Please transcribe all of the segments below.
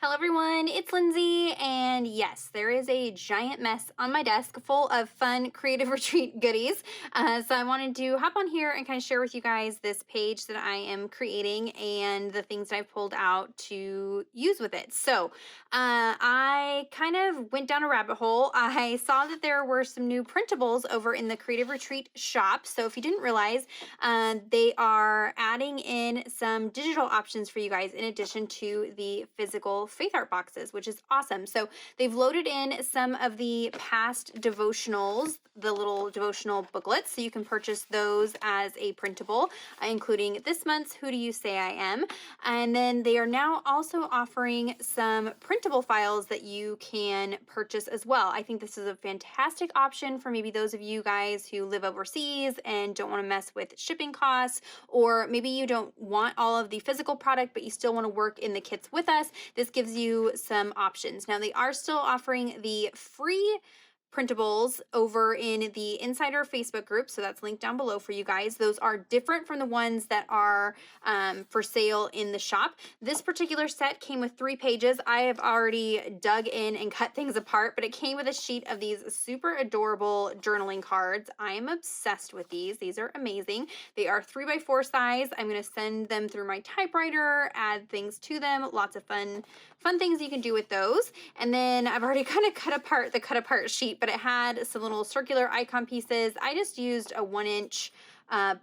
Hello everyone, it's Lindsay, and yes, there is a giant mess on my desk full of fun creative retreat goodies. So I wanted to hop on here and kind of share with you guys this page that I am creating and the things that I've pulled out to use with it. So I kind of went down a rabbit hole. I saw that there were some new printables over in the Creative Retreat shop. So if you didn't realize, they are adding in some digital options for you guys in addition to the physical faith art boxes, which is awesome. So they've loaded in some of the past devotionals, the little devotional booklets, so you can purchase those as a printable, including this month's Who Do You Say I Am? And then they are now also offering some printable files that you can purchase as well. I think this is a fantastic option for maybe those of you guys who live overseas and don't want to mess with shipping costs, or maybe you don't want all of the physical product, but you still want to work in the kits with us. This gives you some options. Now, they are still offering the free printables over in the Insider Facebook group. So that's linked down below for you guys. Those are different from the ones that are for sale in the shop. This particular set came with 3 pages. I have already dug in and cut things apart, but it came with a sheet of these super adorable journaling cards. I am obsessed with these. These are amazing. They are 3x4 size. I'm going to send them through my typewriter, add things to them. Lots of fun things you can do with those. And then I've already kind of cut apart the cut apart sheet, but it had some little circular icon pieces. I just used a 1-inch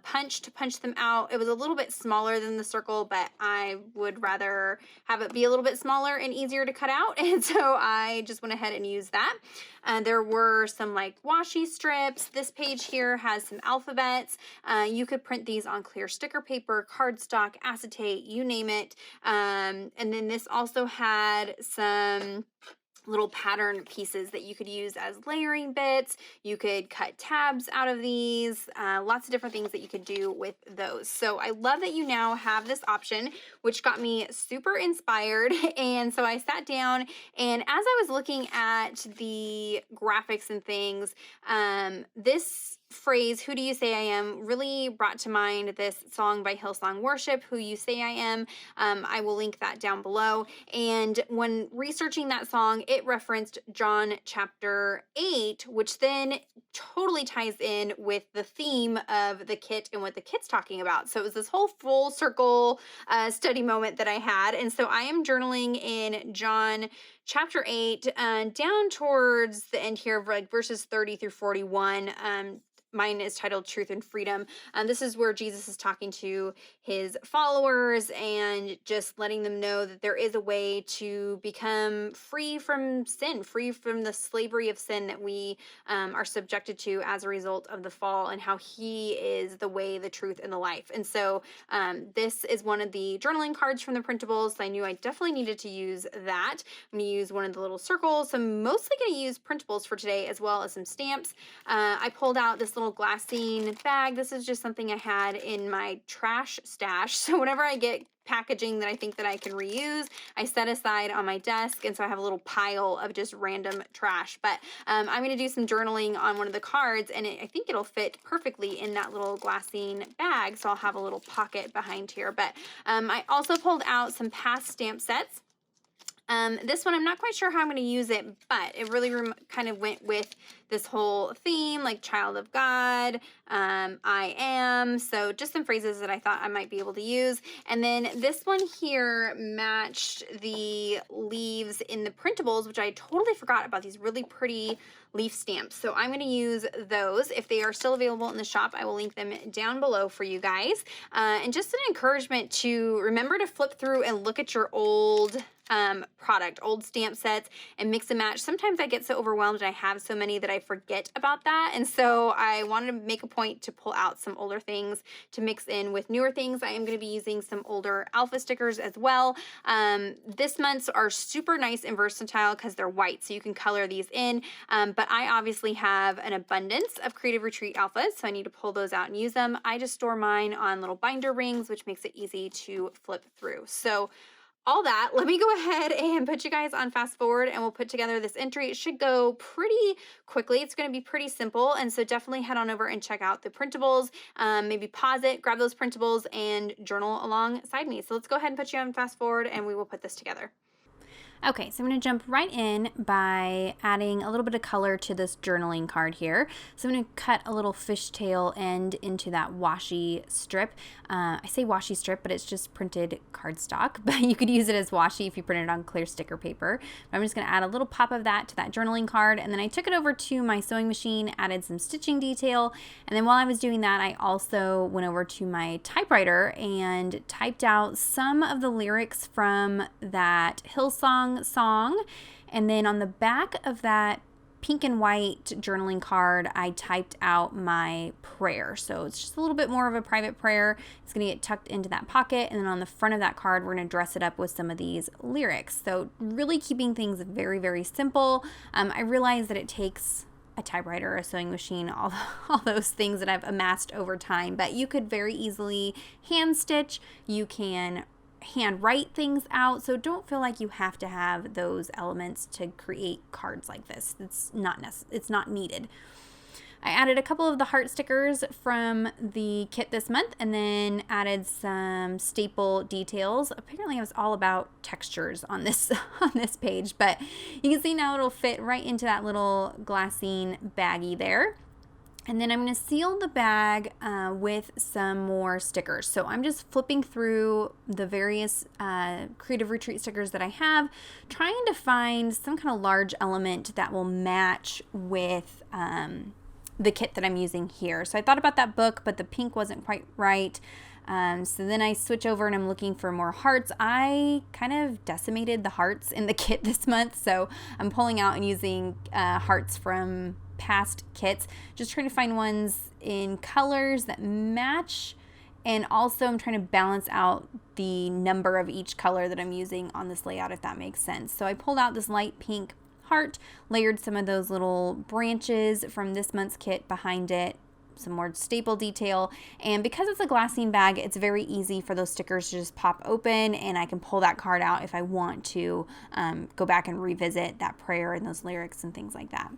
punch to punch them out. It was a little bit smaller than the circle, but I would rather have it be a little bit smaller and easier to cut out. And so I just went ahead and used that. There were some like washi strips. This page here has some alphabets. You could print these on clear sticker paper, cardstock, acetate, you name it. And then this also had some little pattern pieces that you could use as layering bits. You could cut tabs out of these, lots of different things that you could do with those. So I love that you now have this option, which got me super inspired. And so I sat down, and as I was looking at the graphics and things, this phrase, "Who do you say I am?" really brought to mind this song by Hillsong Worship, "Who You Say I Am." I will link that down below. And when researching that song, it referenced John chapter 8, which then totally ties in with the theme of the kit and what the kit's talking about. So it was this whole full circle study moment that I had. And so I am journaling in John chapter 8, down towards the end here of like verses 30 through 41. Mine is titled Truth and Freedom. This is where Jesus is talking to his followers and just letting them know that there is a way to become free from sin, free from the slavery of sin that we are subjected to as a result of the fall, and how he is the way, the truth, and the life. And so this is one of the journaling cards from the printables. So I knew I definitely needed to use that. I'm going to use one of the little circles. So I'm mostly going to use printables for today, as well as some stamps. I pulled out this little glassine bag. This is just something I had in my trash stash. So whenever I get packaging that I think that I can reuse, I set aside on my desk, and so I have a little pile of just random trash. But I'm going to do some journaling on one of the cards, and I think it'll fit perfectly in that little glassine bag, so I'll have a little pocket behind here. But I also pulled out some past stamp sets. This one, I'm not quite sure how I'm going to use it, but it really kind of went with this whole theme, like child of God, I am. So just some phrases that I thought I might be able to use. And then this one here matched the leaves in the printables, which I totally forgot about, these really pretty leaf stamps. So I'm going to use those. If they are still available in the shop, I will link them down below for you guys. And just an encouragement to remember to flip through and look at your old product, old stamp sets, and mix and match. Sometimes I get so overwhelmed and I have so many that I forget about that. And so I wanted to make a point to pull out some older things to mix in with newer things. I am going to be using some older alpha stickers as well. This month's are super nice and versatile because they're white, so you can color these in. But I obviously have an abundance of Creative Retreat alphas, so I need to pull those out and use them. I just store mine on little binder rings, which makes it easy to flip through. So all that, let me go ahead and put you guys on fast forward, and we'll put together this entry. It should go pretty quickly. It's going to be pretty simple. And so definitely head on over and check out the printables. Maybe pause it, grab those printables, and journal alongside me. So let's go ahead and put you on fast forward, and we will put this together. Okay, so I'm going to jump right in by adding a little bit of color to this journaling card here. So I'm going to cut a little fishtail end into that washi strip. I say washi strip, but it's just printed cardstock, but you could use it as washi if you print it on clear sticker paper. But I'm just going to add a little pop of that to that journaling card, and then I took it over to my sewing machine, added some stitching detail, and then while I was doing that, I also went over to my typewriter and typed out some of the lyrics from that Hillsong song, and then on the back of that pink and white journaling card I typed out my prayer. So it's just a little bit more of a private prayer. It's going to get tucked into that pocket, and then on the front of that card we're going to dress it up with some of these lyrics. So really keeping things very, very simple. I realize that it takes a typewriter, a sewing machine, all those things that I've amassed over time, but you could very easily hand stitch. You can hand write things out, so don't feel like you have to have those elements to create cards like this. It's not needed. I added a couple of the heart stickers from the kit this month, and then added some staple details. Apparently I was all about textures on this page, but you can see now it'll fit right into that little glassine baggie there. And then I'm going to seal the bag with some more stickers. So I'm just flipping through the various Creative Retreat stickers that I have, trying to find some kind of large element that will match with the kit that I'm using here. So I thought about that book, but the pink wasn't quite right. So then I switch over and I'm looking for more hearts. I kind of decimated the hearts in the kit this month, so I'm pulling out and using hearts from past kits, just trying to find ones in colors that match, and also I'm trying to balance out the number of each color that I'm using on this layout, if that makes sense. So I pulled out this light pink heart, layered some of those little branches from this month's kit behind it, some more staple detail, and because it's a glassine bag, it's very easy for those stickers to just pop open, and I can pull that card out if I want to go back and revisit that prayer and those lyrics and things like that.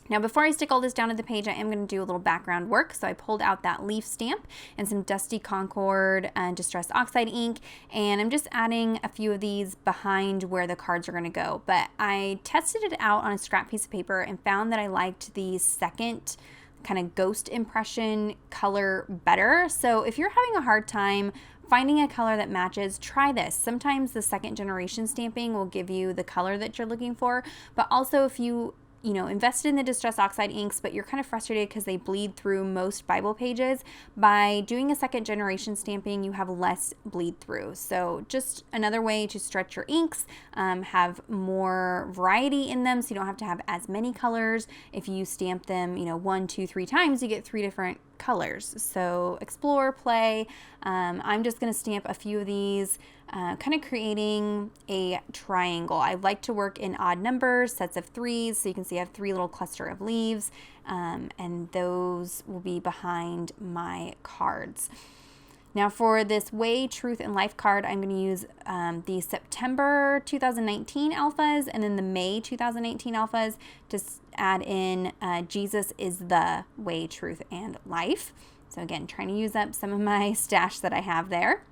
Now, before I stick all this down to the page, I am going to do a little background work. So I pulled out that leaf stamp and some Dusty Concord Distress Oxide ink, and I'm just adding a few of these behind where the cards are going to go. But I tested it out on a scrap piece of paper and found that I liked the second kind of ghost impression color better. So if you're having a hard time finding a color that matches, try this. Sometimes the second generation stamping will give you the color that you're looking for, but also if you invested in the Distress Oxide inks, but you're kind of frustrated because they bleed through most Bible pages, by doing a second generation stamping, you have less bleed through. So just another way to stretch your inks, have more variety in them, so you don't have to have as many colors. If you stamp them, 1, 2, 3 times, you get 3 different colors. So explore, play. I'm just going to stamp a few of these, kind of creating a triangle. I like to work in odd numbers, sets of 3s, so you can see I have 3 little cluster of leaves, and those will be behind my cards. Now for this Way, Truth, and Life card, I'm going to use the September 2019 alphas and then the May 2018 alphas to add in Jesus is the Way, Truth, and Life. So again, trying to use up some of my stash that I have there.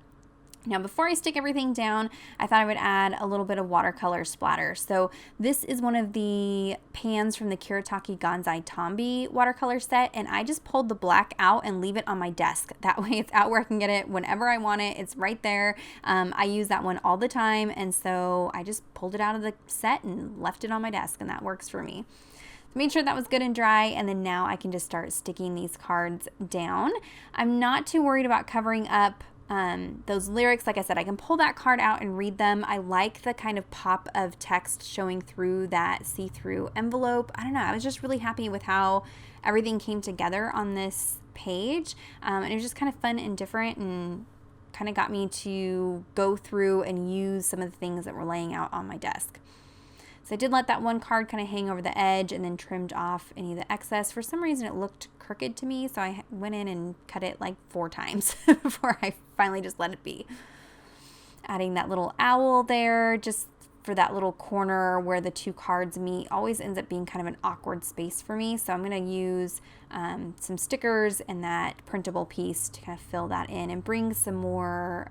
Now, before I stick everything down, I thought I would add a little bit of watercolor splatter. So this is one of the pans from the Kiritaki Ganzai Tombi watercolor set, and I just pulled the black out and leave it on my desk. That way it's out where I can get it whenever I want it. It's right there. I use that one all the time, and so I just pulled it out of the set and left it on my desk, and that works for me. Made sure that was good and dry, and then now I can just start sticking these cards down. I'm not too worried about covering up those lyrics. Like I said, I can pull that card out and read them. I like the kind of pop of text showing through that see-through envelope. I don't know, I was just really happy with how everything came together on this page, and it was just kind of fun and different, and kind of got me to go through and use some of the things that were laying out on my desk. So I did let that one card kind of hang over the edge and then trimmed off any of the excess. For some reason it looked crooked to me, so I went in and cut it like 4 times before I finally just let it be. Adding that little owl there just for that little corner where the 2 cards meet. Always ends up being kind of an awkward space for me, so I'm going to use some stickers and that printable piece to kind of fill that in and bring some more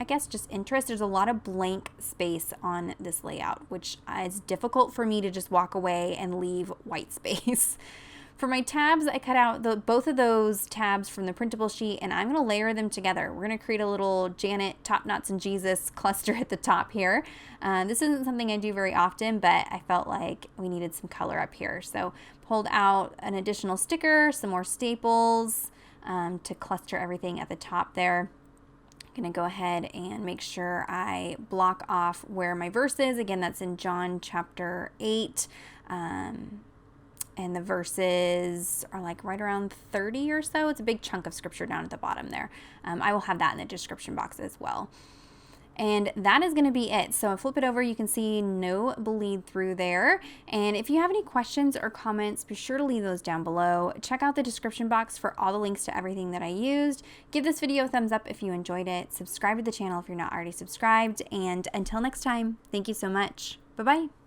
I guess, just interest. There's a lot of blank space on this layout, which is difficult for me to just walk away and leave white space. For my tabs, I cut out both of those tabs from the printable sheet, and I'm going to layer them together. We're going to create a little Janet, Top Knots, and Jesus cluster at the top here. This isn't something I do very often, but I felt like we needed some color up here. So pulled out an additional sticker, some more staples to cluster everything at the top there. I'm going to go ahead and make sure I block off where my verse is. Again, that's in John chapter 8. And the verses are like right around 30 or so. It's a big chunk of scripture down at the bottom there. I will have that in the description box as well. And that is going to be it. So flip it over, you can see no bleed through there. And if you have any questions or comments, be sure to leave those down below. Check out the description box for all the links to everything that I used. Give this video a thumbs up if you enjoyed it. Subscribe to the channel if you're not already subscribed. And until next time, thank you so much. Bye-bye.